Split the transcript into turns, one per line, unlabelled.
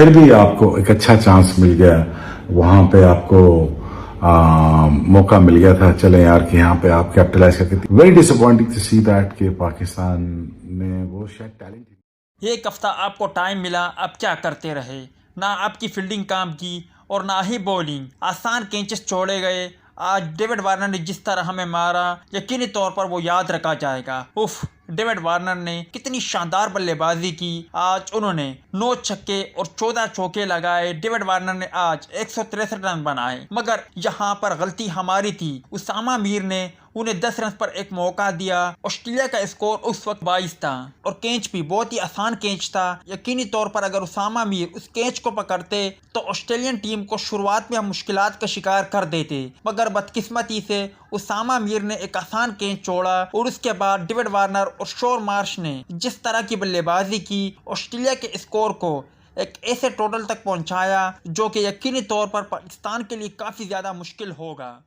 फिर भी आपको एक अच्छा चांस मिल गया, वहां पे आपको मौका मिल गया था, चले यार कि यहाँ पे आप कैपिटलाइज करके। Very disappointing to see that कि पाकिस्तान ने वो शायद टैलेंट।
एक हफ्ता आपको टाइम मिला, अब क्या करते रहे? ना आपकी फील्डिंग काम की और ना ही बॉलिंग। आसान कैचेस छोड़े गए। आज डेविड वार्नर ने जिस तरह हमें मारा, यकीनी तौर पर वो याद रखा जाएगा। उफ, डेविड वार्नर ने कितनी शानदार बल्लेबाजी की। आज उन्होंने 9 छक्के और 14 चौके लगाए। डेविड वार्नर ने आज 163 रन बनाए, मगर यहाँ पर गलती हमारी थी। उसामा मीर ने उन्हें 10 रन पर एक मौका दिया। ऑस्ट्रेलिया का स्कोर उस वक्त 22 था और कैच भी बहुत ही आसान कैच था। यकीनी तौर पर अगर उसामा मीर उस कैच को पकड़ते तो ऑस्ट्रेलियन टीम को शुरुआत में हम मुश्किलात का शिकार कर देते, मगर बदकिस्मती से उसामा मीर ने एक आसान कैच छोड़ा और उसके बाद डेविड वार्नर और शॉन मार्श ने जिस तरह की बल्लेबाजी की, ऑस्ट्रेलिया के स्कोर को एक ऐसे टोटल तक पहुंचाया जो कि यकीनी तौर पर पाकिस्तान के लिए काफ़ी ज़्यादा मुश्किल होगा।